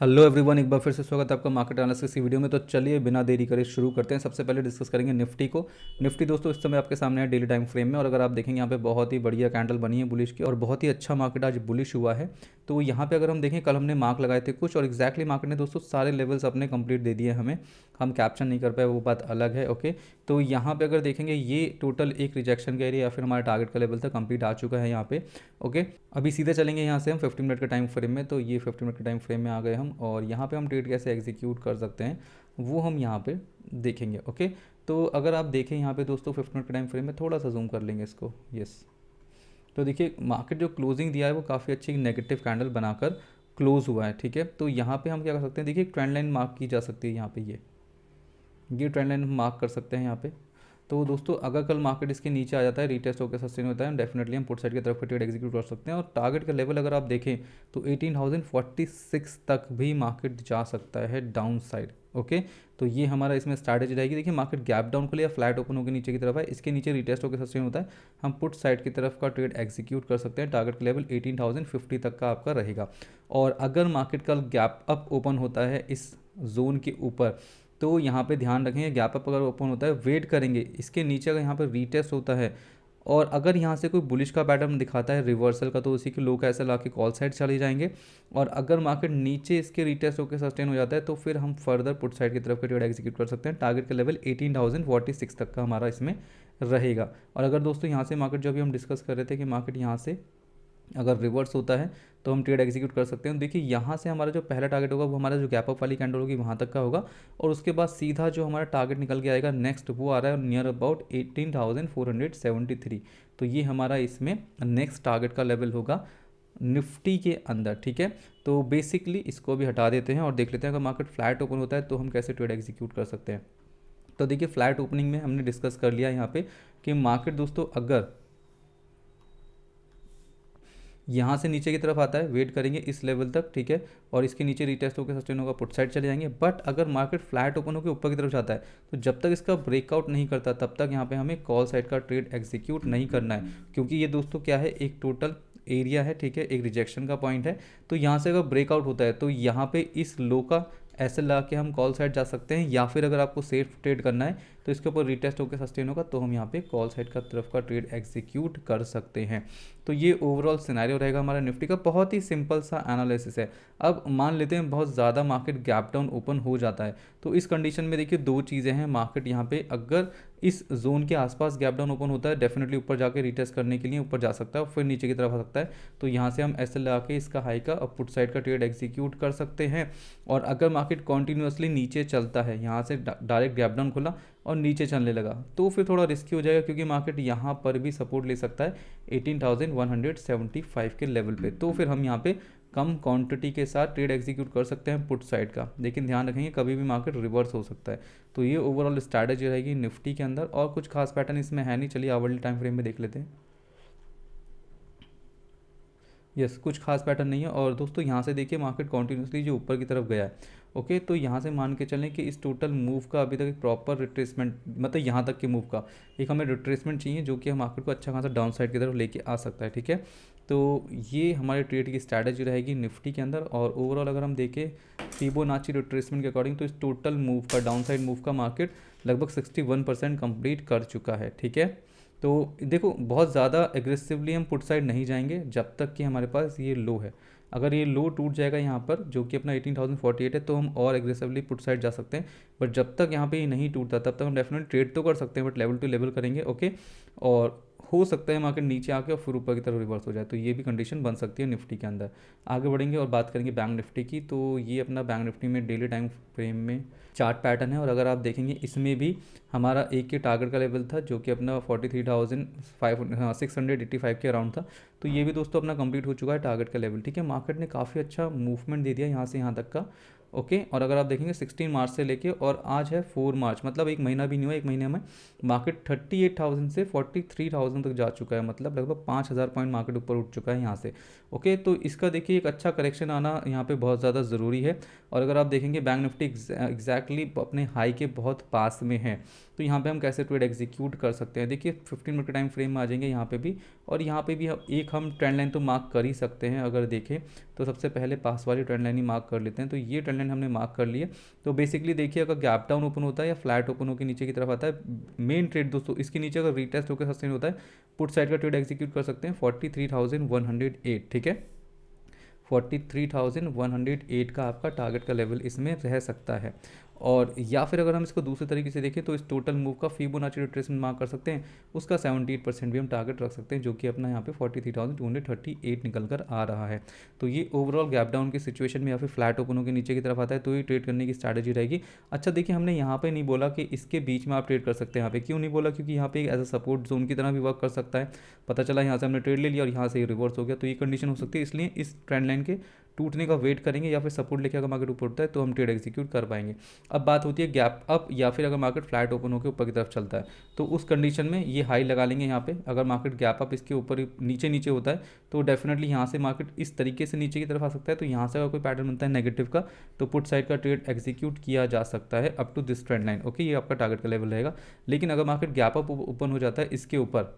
Hello everyone, एक बार फिर से स्वागत है आपका मार्केट एनालिसिस की वीडियो में। तो चलिए बिना देरी करे शुरू करते हैं। सबसे पहले डिस्कस करेंगे निफ्टी को। निफ्टी दोस्तों इस समय आपके सामने है डेली टाइम फ्रेम में, और अगर आप देखेंगे यहाँ पे बहुत ही बढ़िया कैंडल बनी है बुलिश की, और बहुत ही अच्छा मार्केट आज बुलिश हुआ है। तो यहाँ पे अगर हम देखें, कल हमने मार्क लगाए थे कुछ, और एक्जैक्टली मार्केट ने दोस्तों सारे लेवल्स अपने कंप्लीट दे दिए हमें। हम कैप्चर नहीं कर पाए, वो बात अलग है। ओके, तो यहाँ पे अगर देखेंगे ये टोटल एक रिजेक्शन का एरिया या फिर हमारा टारगेट का लेवल था, कंप्लीट आ चुका है यहाँ पे। ओके, अभी सीधे चलेंगे यहाँ से हम 15 मिनट के टाइम फ्रेम में। तो ये 15 मिनट के टाइम फ्रेम में आ गए हम, और यहाँ पे हम ट्रेड कैसे एग्जीक्यूट कर सकते हैं वो हम यहाँ पे देखेंगे। ओके, तो अगर आप देखें यहाँ पे दोस्तों 15 मिनट के टाइम फ्रेम में, थोड़ा सा जूम कर लेंगे इसको। यस, तो देखिए मार्केट जो क्लोजिंग दिया है वो काफ़ी अच्छी नेगेटिव कैंडल बनाकर क्लोज हुआ है। ठीक है, तो यहाँ पे हम क्या कर सकते हैं, देखिए ट्रेंड लाइन मार्क की जा सकती है यहाँ पे। ये ट्रेंड लाइन हम मार्क कर सकते हैं यहाँ पे। तो दोस्तों अगर कल मार्केट इसके नीचे आ जाता है, रीटेस्ट होकर सस्टेन होता है, डेफिनेटली हम पुट साइड की तरफ ट्रेड एग्जीक्यूट कर सकते हैं। और टारगेट का लेवल अगर आप देखें तो 18,046 तक भी मार्केट जा सकता है डाउन साइड। ओके, तो ये हमारा इसमें स्ट्रैटेजी रहेगी। देखिए मार्केट गैप डाउन के लिए फ्लैट ओपन होकर नीचे की तरफ है, इसके नीचे रिटेस्ट होकर सस्टेन होता है, हम पुट साइड की तरफ का ट्रेड एग्जीक्यूट कर सकते हैं। टारगेट का लेवल 18,050 तक का आपका रहेगा। और अगर मार्केट का गैप अप ओपन होता है इस जोन के ऊपर, तो यहाँ पे ध्यान रखेंगे, गैप अप अगर ओपन होता है वेट करेंगे, इसके नीचे अगर यहाँ पे रीटेस्ट होता है और अगर यहाँ से कोई बुलिश का पैटर्न दिखाता है रिवर्सल का, तो उसी के लो का ऐसा ला के कॉल साइड चले जाएंगे। और अगर मार्केट नीचे इसके रीटेस्ट होकर सस्टेन हो जाता है तो फिर हम फर्दर पुट साइड की तरफ का ट्रेड एग्जीक्यूट कर सकते हैं। टारगेट का लेवल 18,046 तक का हमारा इसमें रहेगा। और अगर दोस्तों यहाँ से मार्केट, जो भी हम डिस्कस कर रहे थे कि मार्केट यहाँ से अगर रिवर्स होता है तो हम ट्रेड एग्जीक्यूट कर सकते हैं। देखिए यहाँ से हमारा जो पहला टारगेट होगा वो हमारा जो गैप अप वाली कैंडल होगी वहाँ तक का होगा, और उसके बाद सीधा जो हमारा टारगेट निकल के आएगा नेक्स्ट, वो आ रहा है नियर अबाउट 18,473। तो ये हमारा इसमें नेक्स्ट टारगेट का लेवल होगा निफ्टी के अंदर। ठीक है, तो बेसिकली इसको भी हटा देते हैं और देख लेते हैं अगर मार्केट फ्लैट ओपन होता है तो हम कैसे ट्रेड एग्जीक्यूट कर सकते हैं। तो देखिए फ्लैट ओपनिंग में हमने डिस्कस कर लिया यहाँ पे कि मार्केट दोस्तों अगर यहाँ से नीचे की तरफ आता है, वेट करेंगे इस लेवल तक। ठीक है, और इसके नीचे रिटेस्ट होकर सस्टेन होगा, पुट साइड चले जाएंगे। बट अगर मार्केट फ्लैट ओपन होकर ऊपर की तरफ जाता है तो जब तक इसका ब्रेकआउट नहीं करता तब तक यहाँ पे हमें कॉल साइड का ट्रेड एग्जीक्यूट नहीं करना है, क्योंकि ये दोस्तों क्या है, एक टोटल एरिया है। ठीक है, एक रिजेक्शन का पॉइंट है। तो यहाँ से अगर ब्रेकआउट होता है तो यहाँ पे इस लो का ऐसे ला के हम कॉल साइड जा सकते हैं, या फिर अगर आपको सेफ ट्रेड करना है तो इसके ऊपर रिटेस्ट होकर सस्टेन होगा तो हम यहाँ पे कॉल साइड का तरफ का ट्रेड एग्जीक्यूट कर सकते हैं। तो ये ओवरऑल सिनेरियो रहेगा हमारा निफ्टी का। बहुत ही सिंपल सा एनालिसिस है। अब मान लेते हैं बहुत ज़्यादा मार्केट गैप डाउन ओपन हो जाता है, तो इस कंडीशन में देखिए दो चीज़ें हैं। मार्केट यहाँ पे अगर इस जोन के आसपास गैप डाउन ओपन होता है, डेफिनेटली ऊपर जाके रिटेस्ट करने के लिए ऊपर जा सकता है और फिर नीचे की तरफ आ सकता है। तो यहाँ से हम ऐसे लगा के इसका हाई का पुट साइड का ट्रेड एग्जीक्यूट कर सकते हैं। और अगर मार्केट कॉन्टीन्यूसली नीचे चलता है, यहाँ से डायरेक्ट गैप डाउन खुला और नीचे चलने लगा, तो फिर थोड़ा रिस्की हो जाएगा, क्योंकि मार्केट यहाँ पर भी सपोर्ट ले सकता है 18,175 के लेवल पे। तो फिर हम यहाँ पे कम क्वांटिटी के साथ ट्रेड एग्जीक्यूट कर सकते हैं पुट साइड का। लेकिन ध्यान रखेंगे कभी भी मार्केट रिवर्स हो सकता है। तो ये ओवरऑल स्ट्रैटेजी रहेगी निफ्टी के अंदर, और कुछ खास पैटर्न इसमें है नहीं। चलिए आवरली टाइम फ्रेम में देख लेते हैं। यस, कुछ खास पैटर्न नहीं है। और दोस्तों यहाँ से देखिए मार्केट कॉन्टीन्यूसली जो ऊपर की तरफ गया है। ओके, तो यहाँ से मान के चलें कि इस टोटल मूव का अभी तक एक प्रॉपर रिट्रेसमेंट, मतलब यहाँ तक के मूव का एक हमें रिट्रेसमेंट चाहिए, जो कि हम मार्केट को अच्छा खासा डाउन साइड की तरफ लेके आ सकता है। ठीक है, तो ये हमारे ट्रेड की स्ट्रैटेजी रहेगी निफ्टी के अंदर। और ओवरऑल अगर हम देखें फिबोनाची रिट्रेसमेंट के अकॉर्डिंग, तो इस टोटल मूव का, डाउन साइड मूव का मार्केट लगभग 61% कंप्लीट कर चुका है। ठीक है, तो देखो बहुत ज़्यादा एग्रेसिवली हम पुट साइड नहीं जाएंगे जब तक कि हमारे पास ये लो है। अगर ये लो टूट जाएगा यहाँ पर, जो कि अपना 18,048 है, तो हम और एग्रेसिवली पुट साइड जा सकते हैं। बट जब तक यहाँ पे ये नहीं टूटता तब तक हम डेफिनेटली ट्रेड तो कर सकते हैं, बट लेवल टू लेवल करेंगे। ओके, और हो सकता है मार्केट नीचे आके और फिर ऊपर की तरफ रिवर्स हो जाए, तो ये भी कंडीशन बन सकती है निफ्टी के अंदर। आगे बढ़ेंगे और बात करेंगे बैंक निफ्टी की। तो ये अपना बैंक निफ्टी में डेली टाइम फ्रेम में चार्ट पैटर्न है, और अगर आप देखेंगे इसमें भी हमारा एक के टारगेट का लेवल था, जो कि अपना 43,685 के अराउंड था। तो ये भी दोस्तों अपना कंप्लीट हो चुका है टारगेट का लेवल। ठीक है, मार्केट ने काफ़ी अच्छा मूवमेंट दे दिया यहाँ से यहाँ तक का। ओके, और अगर आप देखेंगे 16 मार्च से लेके और आज है 4 मार्च, मतलब एक महीना भी नहीं हुआ। एक महीने में मार्केट 38,000 से 43,000 तक जा चुका है, मतलब लगभग 5,000 पॉइंट मार्केट ऊपर उठ चुका है यहाँ से। ओके, तो इसका देखिए एक अच्छा करेक्शन आना यहाँ पे बहुत ज़्यादा ज़रूरी है। और अगर आप देखेंगे बैंक निफ्टी एग्जैक्टली अपने हाई के बहुत पास में है। तो यहाँ पे हम कैसे ट्रेड एग्जीक्यूट कर सकते हैं। देखिए 15 मिनट के टाइम फ्रेम में आ जाएंगे यहाँ पे भी, और यहाँ पे भी हम ट्रेंड लाइन तो मार्क कर ही सकते हैं। अगर देखें तो सबसे पहले पास वाली ट्रेंड लाइन ही मार्क कर लेते हैं। तो ये ट्रेंड लाइन हमने मार्क कर लिया। तो बेसिकली देखिए अगर गैप डाउन ओपन होता है या फ्लैट ओपन होकर नीचे की तरफ आता है, मेन ट्रेड दोस्तों इसके नीचे अगर रीटेस्ट होकर सस्टेन होता है, पुट साइड का ट्रेड एग्जीक्यूट कर सकते हैं 43,108। ठीक है, 43,108 का आपका टारगेट का लेवल इसमें रह सकता है। और या फिर अगर हम इसको दूसरे तरीके से देखें तो इस टोटल मूव का फिबोनाची रिट्रेसमेंट मार्क कर सकते हैं, उसका 78% भी हम टारगेट रख सकते हैं, जो कि अपना यहाँ पे 43,238 निकल कर आ रहा है। तो ये ओवरऑल गैप डाउन की सिचुएशन में या फिर फ्लैट ओपनों के नीचे की तरफ आता है तो ये ट्रेड करने की स्ट्रैटेजी रहेगी। अच्छा देखिए, हमने यहाँ पे नहीं बोला कि इसके बीच में आप ट्रेड कर सकते हैं। यहाँ पे क्यों नहीं बोला? क्योंकि यहाँ पे एज अ सपोर्ट जोन की तरह भी वर्क कर सकता है। पता चला यहाँ से हमने ट्रेड ले लिया और यहाँ से ये रिवर्स हो गया, तो ये कंडीशन हो सकती है। इसलिए इस ट्रेंड लाइन के टूटने का वेट करेंगे या फिर सपोर्ट लेके अगर मार्केट ऊपर उठता है तो हम ट्रेड एग्जीक्यूट कर पाएंगे। अब बात होती है गैप अप या फिर अगर मार्केट फ्लैट ओपन होकर ऊपर की तरफ चलता है तो उस कंडीशन में ये हाई लगा लेंगे यहाँ पे। अगर मार्केट गैप अप इसके ऊपर नीचे नीचे होता है तो डेफिनेटली यहाँ से मार्केट इस तरीके से नीचे की तरफ आ सकता है। तो यहाँ से अगर कोई पैटर्न बनता है नेगेटिव का तो पुट साइड का ट्रेड एग्जीक्यूट किया जा सकता है up to this trend line. Okay, ये आपका टारगेट का लेवल रहेगा। लेकिन अगर मार्केट गैप अप ओपन हो जाता है इसके ऊपर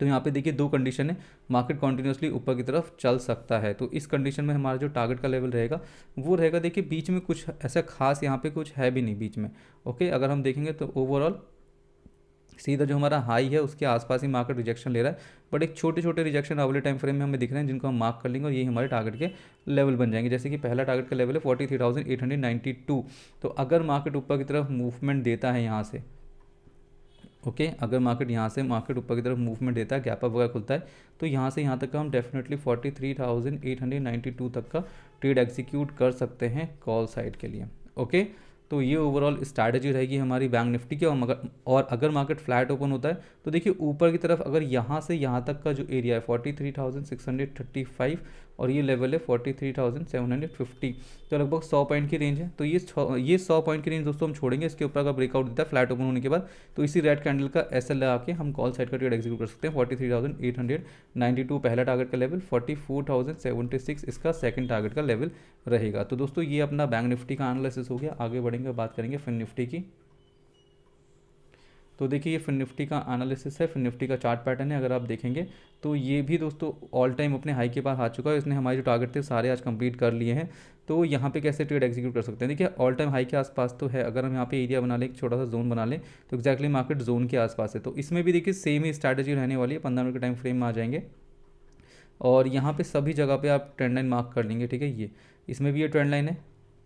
तो यहाँ पे देखिए दो कंडीशन है, मार्केट कॉन्टिन्यूसली ऊपर की तरफ चल सकता है। तो इस कंडीशन में हमारा जो टारगेट का लेवल रहेगा वो रहेगा, देखिए बीच में कुछ ऐसा खास यहाँ पे कुछ है भी नहीं बीच में। ओके, अगर हम देखेंगे तो ओवरऑल सीधा जो हमारा हाई है उसके आसपास ही मार्केट रिजेक्शन ले रहा है, बट एक छोटे छोटे रिजेक्शन अगले टाइम फ्रेम में हमें दिख रहे हैं जिनको हम मार्क कर लेंगे और ये हमारे टारगेट के लेवल बन जाएंगे। जैसे कि पहला टारगेट का लेवल है 43,892। तो अगर मार्केट ऊपर की तरफ मूवमेंट देता है यहाँ से, ओके अगर मार्केट यहाँ से मार्केट ऊपर की तरफ मूवमेंट देता है, गैप अप वगैरह खुलता है, तो यहाँ से यहाँ तक का हम डेफिनेटली 43,892 तक का ट्रेड एग्जीक्यूट कर सकते हैं कॉल साइड के लिए। ओके, तो ये ओवरऑल स्ट्रैटेजी रहेगी हमारी बैंक निफ्टी की। और अगर मार्केट फ्लैट ओपन होता है तो देखिए ऊपर की तरफ अगर यहाँ से यहाँ तक का जो एरिया है 43,635 और ये लेवल है 43,750, तो लगभग 100 पॉइंट की रेंज है। तो ये 100 पॉइंट की रेंज दोस्तों हम छोड़ेंगे। इसके ऊपर अगर ब्रेकआउट देता है फ्लैट ओपन होने के बाद तो इसी रेड कैंडल का एसएल लगा के हम कॉल साइड का ट्रेड एग्जीक्यूट कर सकते हैं। 43,892 पहला टारगेट का लेवल, 44,076 इसका सेकंड टारगेट का लेवल रहेगा। तो दोस्तों ये अपना बैंक निफ्टी का एनालिसिस हो गया। आगे बढ़ेंगे, बात करेंगे फिन निफ्टी की। तो देखिए ये फिन निफ्टी का एनालिसिस है, फिन निफ्टी का चार्ट पैटर्न है। अगर आप देखेंगे तो ये भी दोस्तों ऑल टाइम अपने हाई के पास आ चुका है। इसने हमारे जो टारगेट थे सारे आज कंप्लीट कर लिए हैं। तो यहाँ पे कैसे ट्रेड एग्जीक्यूट कर सकते हैं, देखिए ऑल टाइम हाई के आसपास तो है। अगर हम यहाँ पे एरिया बना लें, एक छोटा सा जोन बना लें, तो एक्जैक्टली मार्केट जोन के आसपास है। तो इसमें भी देखिए सेम ही स्ट्रैटेजी रहने वाली है। 15 मिनट के टाइम फ्रेम में आ जाएंगे और यहाँ पे सभी जगह पे आप ट्रेंड लाइन मार्क कर लेंगे। ठीक है, ये इसमें भी ये ट्रेंड लाइन है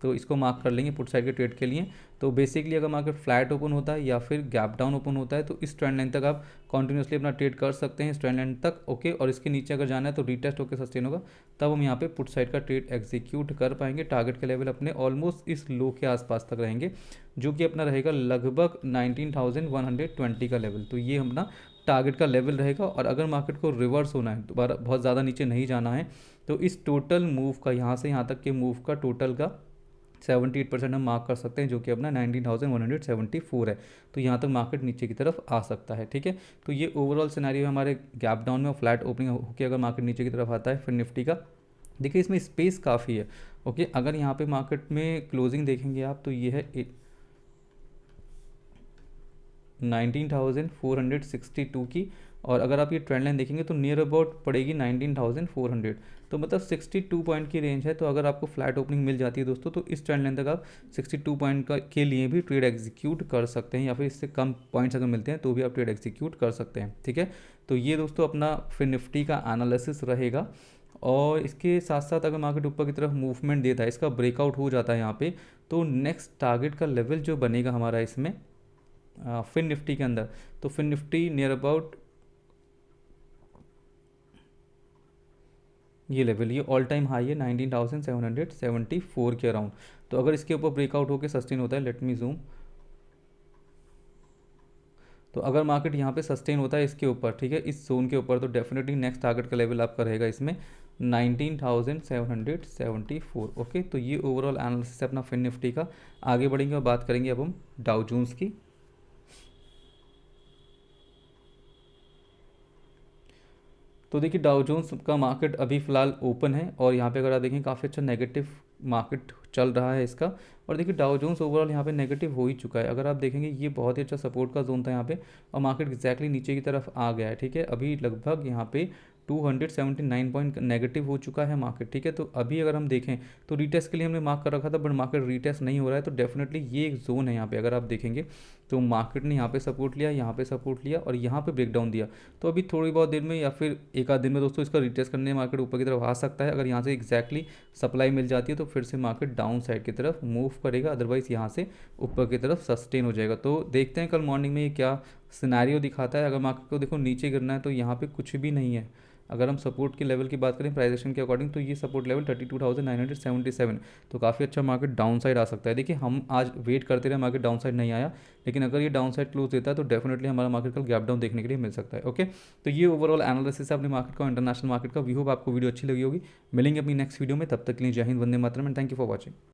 तो इसको मार्क कर लेंगे पुट साइड के ट्रेड के लिए। तो बेसिकली अगर मार्केट फ्लैट ओपन होता है या फिर गैप डाउन ओपन होता है तो इस ट्रेंड लाइन तक आप कॉन्टिन्यूसली अपना ट्रेड कर सकते हैं, इस ट्रेंड लाइन तक। ओके, और इसके नीचे अगर जाना है तो रीटेस्ट होकर सस्टेन होगा, तब हम यहाँ पे पुट साइड का ट्रेड एग्जीक्यूट कर पाएंगे। टारगेट के लेवल अपने ऑलमोस्ट इस लो के आसपास तक रहेंगे, जो कि अपना रहेगा लगभग 19,120 का लेवल। तो ये अपना टारगेट का लेवल रहेगा। और अगर मार्केट को रिवर्स होना है, दोबारा बहुत ज़्यादा नीचे नहीं जाना है, तो इस टोटल मूव का यहाँ से यहाँ तक के मूव का टोटल का 78% हम मार्क कर सकते हैं, जो कि अपना 19,174 है। तो यहाँ तक मार्केट नीचे की तरफ आ सकता है। ठीक है, तो ये ओवरऑल सिनेरियो है हमारे गैप डाउन में। फ्लैट ओपनिंग होकर अगर मार्केट नीचे की तरफ आता है फिर निफ्टी का, देखिए इसमें स्पेस काफ़ी है। ओके, अगर यहाँ पे मार्केट में क्लोजिंग देखेंगे आप तो ये है 19,462 की, और अगर आप ये ट्रेंड लाइन देखेंगे तो नियर अबाउट पड़ेगी 19,400। तो मतलब 62 पॉइंट की रेंज है। तो अगर आपको फ्लैट ओपनिंग मिल जाती है दोस्तों तो इस ट्रेंड लाइन तक आप 62 पॉइंट के लिए भी ट्रेड एग्जीक्यूट कर सकते हैं, या फिर इससे कम पॉइंट्स अगर मिलते हैं तो भी आप ट्रेड एग्जीक्यूट कर सकते हैं। ठीक है, तो ये दोस्तों अपना फिर निफ्टी का एनालिसिस रहेगा। और इसके साथ साथ अगर मार्केट ऊपर की तरफ मूवमेंट देता है, इसका ब्रेकआउट हो जाता है यहाँ पे, तो नेक्स्ट टारगेट का लेवल जो बनेगा हमारा इसमें फिन निफ्टी के अंदर, तो फिन निफ्टी नियर अबाउट ये लेवल, ये ऑल टाइम हाई है 19,774 के अराउंड। तो अगर इसके ऊपर ब्रेकआउट होकर सस्टेन होता है, लेट मी जूम, तो अगर मार्केट यहाँ पे सस्टेन होता है इसके ऊपर, ठीक है, इस जोन के ऊपर, तो डेफिनेटली नेक्स्ट टारगेट का लेवल आपका रहेगा इसमें 19,774। ओके, तो ये ओवरऑल एनालिसिस है अपना फिन निफ्टी का। आगे बढ़ेंगे और बात करेंगे अब हम डाउ जोन्स की। तो देखिए डाउ जोन्स का मार्केट अभी फ़िलहाल ओपन है और यहाँ पे अगर आप देखें काफ़ी अच्छा नेगेटिव मार्केट चल रहा है इसका। और देखिए डाउ जोन्स ओवरऑल यहाँ पे नेगेटिव हो ही चुका है। अगर आप देखेंगे ये बहुत ही अच्छा सपोर्ट का जोन था यहाँ पे, और मार्केट एक्जैक्टली नीचे की तरफ आ गया है। ठीक है, अभी लगभग यहाँ पे 279 पॉइंट नेगेटिव हो चुका है मार्केट। ठीक है, तो अभी अगर हम देखें तो रीटेस्ट के लिए हमने मार्क कर रखा था, बट मार्केट रीटेस्ट नहीं हो रहा है। तो डेफिनेटली ये एक जोन है यहाँ पे, अगर आप देखेंगे तो मार्केट ने यहाँ पे सपोर्ट लिया, यहाँ पे सपोर्ट लिया और यहाँ पे ब्रेकडाउन दिया। तो अभी थोड़ी बहुत देर में या फिर एक आध दिन में दोस्तों इसका रिटेस्ट करने मार्केट ऊपर की तरफ आ सकता है। अगर यहाँ से एग्जैक्टली सप्लाई मिल जाती है तो फिर से मार्केट डाउन साइड की तरफ मूव करेगा, अदरवाइज यहाँ से ऊपर की तरफ सस्टेन हो जाएगा। तो देखते हैं कल मॉर्निंग में ये क्या सिनेरियो दिखाता है। अगर मार्केट को देखो नीचे गिरना है तो यहाँ पे कुछ भी नहीं है। अगर हम सपोर्ट के लेवल की बात करें प्राइजेशन के अकॉर्डिंग, तो ये सपोर्ट लेवल 32,977, तो काफ़ी अच्छा मार्केट डाउन साइड आ सकता है। देखिए हम आज वेट करते रहे, मार्केट डाउन साइड नहीं आया, लेकिन अगर ये डाउन साइड क्लोज देता है तो डेफिनेटली हमारा मार्केट कल गैप डाउन देखने के लिए मिल सकता है। ओके, तो ये ओवरऑल एनालिसिस है अपने मार्केट का, इंटरनेशनल मार्केट का। वी होप आपको वीडियो अच्छी लगी होगी। मिलेंगे अपनी नेक्स्ट वीडियो में, तब तक के लिए जय हिंद, वंदे मातरम and thank you for watching.